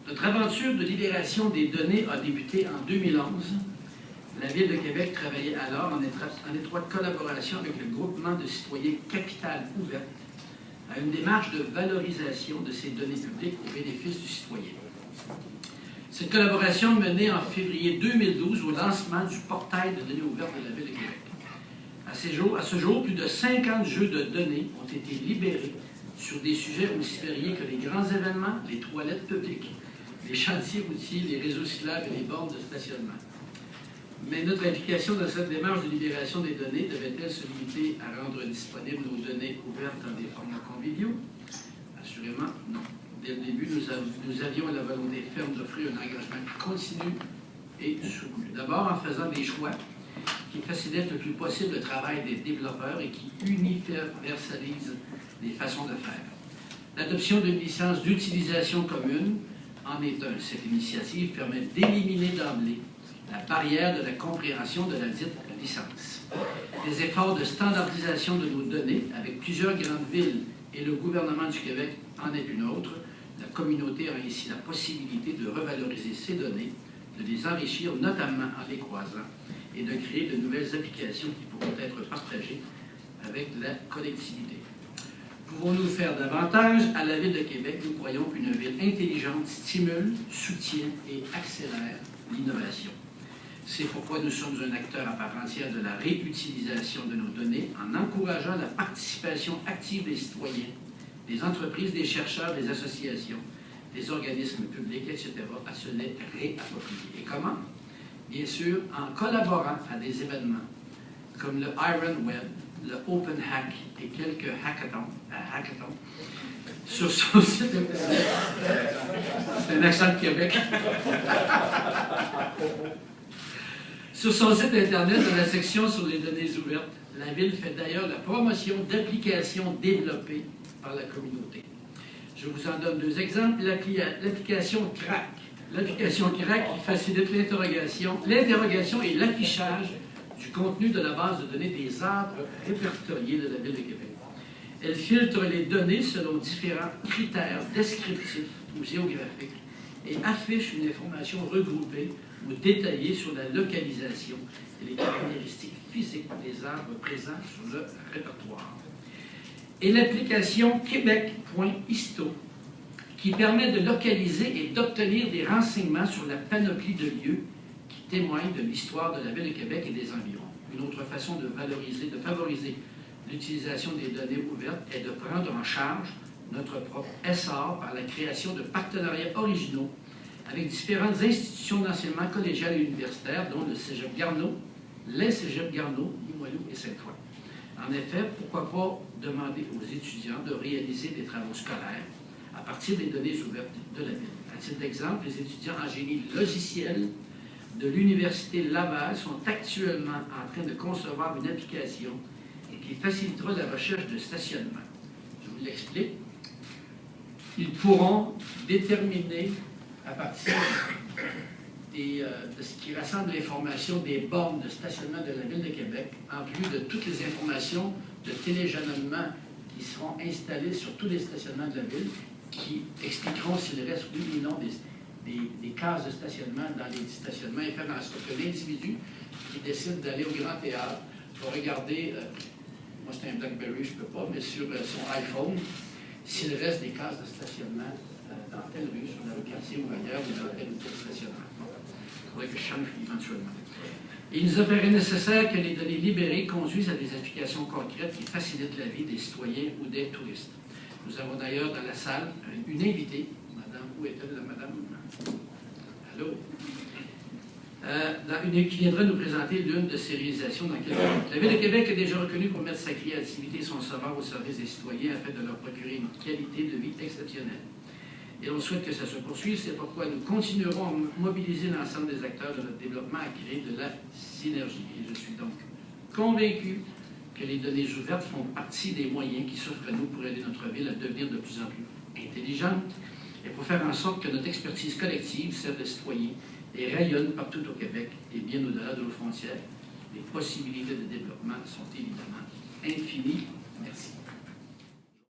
Notre aventure de libération des données a débuté en 2011. La Ville de Québec travaillait alors en étroite collaboration avec le groupement de citoyens Capital Ouverte à une démarche de valorisation de ces données publiques au bénéfice du citoyen. Cette collaboration menait en février 2012 au lancement du portail de données ouvertes de la Ville de Québec. À ce jour, plus de 50 jeux de données ont été libérés sur des sujets aussi variés que les grands événements, les toilettes publiques, les chantiers routiers, les réseaux cyclables et les bornes de stationnement. Mais notre implication dans cette démarche de libération des données devait-elle se limiter à rendre disponibles nos données ouvertes dans des formats conviviaux? Assurément, non. Dès le début, nous avions la volonté ferme d'offrir un engagement continu et soutenu. D'abord, en faisant des choix qui facilitent le plus possible le travail des développeurs et qui universalisent les façons de faire. L'adoption d'une licence d'utilisation commune en est un. Cette initiative permet d'éliminer d'emblée la barrière de la compréhension de la dite licence. Des efforts de standardisation de nos données avec plusieurs grandes villes et le gouvernement du Québec en est une autre. La communauté a ainsi la possibilité de revaloriser ces données, de les enrichir notamment en les croisant et de créer de nouvelles applications qui pourront être partagées avec la collectivité. Pouvons-nous faire davantage? À la Ville de Québec, nous croyons qu'une ville intelligente stimule, soutient et accélère l'innovation. C'est pourquoi nous sommes un acteur à part entière de la réutilisation de nos données en encourageant la participation active des citoyens, des entreprises, des chercheurs, des associations, des organismes publics, etc., à se les réapproprier. Et comment? Bien sûr, en collaborant à des événements comme le Iron Web, le Open Hack et quelques hackathons sur son site Internet. C'est un accent de Québec. Sur son site Internet, dans la section sur les données ouvertes, la Ville fait d'ailleurs la promotion d'applications développées par la communauté. Je vous en donne deux exemples. L'application CRAC. L'application CRAC qui facilite l'interrogation et l'affichage du contenu de la base de données des arbres répertoriés de la Ville de Québec. Elle filtre les données selon différents critères descriptifs ou géographiques et affiche une information regroupée ou détaillée sur la localisation et les caractéristiques physiques des arbres présents sur le répertoire. Et l'application Québec.histo qui permet de localiser et d'obtenir des renseignements sur la panoplie de lieux qui témoignent de l'histoire de la Ville de Québec et des environs. Une autre façon de favoriser l'utilisation des données ouvertes est de prendre en charge notre propre essor par la création de partenariats originaux avec différentes institutions d'enseignement collégial et universitaire, dont le Cégep Garneau, les Cégeps Garneau, Limoilou et Sainte-Foy. En effet, pourquoi pas demander aux étudiants de réaliser des travaux scolaires à partir des données ouvertes de la Ville. À titre d'exemple, les étudiants en génie logiciel de l'Université Laval sont actuellement en train de concevoir une application qui facilitera la recherche de stationnement. Je vous l'explique. Ils pourront déterminer, à partir de ce qui rassemble l'information des bornes de stationnement de la Ville de Québec, en plus de toutes les informations de téléjournellement qui seront installées sur tous les stationnements de la Ville, qui expliqueront s'il reste oui ou non des cases de stationnement dans les stationnements et faire en sorte que l'individu qui décide d'aller au Grand Théâtre va regarder, moi c'est un BlackBerry, je ne peux pas, mais sur son iPhone, s'il reste des cases de stationnement dans telle rue, sur la rue Cartier ou ailleurs, ou dans tel ou tel stationnement. Il faudrait que je change éventuellement. Il nous apparaît nécessaire que les données libérées conduisent à des applications concrètes qui facilitent la vie des citoyens ou des touristes. Nous avons d'ailleurs dans la salle une invitée. Madame, où est-elle, la madame? Allô? Qui viendra nous présenter l'une de ces réalisations dans quelques minutes. La Ville de Québec est déjà reconnue pour mettre sa créativité et son savoir au service des citoyens afin de leur procurer une qualité de vie exceptionnelle. Et on souhaite que ça se poursuive, c'est pourquoi nous continuerons à mobiliser l'ensemble des acteurs de notre développement à créer de la synergie. Et je suis donc convaincu que les données ouvertes font partie des moyens qui s'offrent à nous pour aider notre ville à devenir de plus en plus intelligente et pour faire en sorte que notre expertise collective serve les citoyens et rayonne partout au Québec et bien au-delà de nos frontières. Les possibilités de développement sont évidemment infinies. Merci.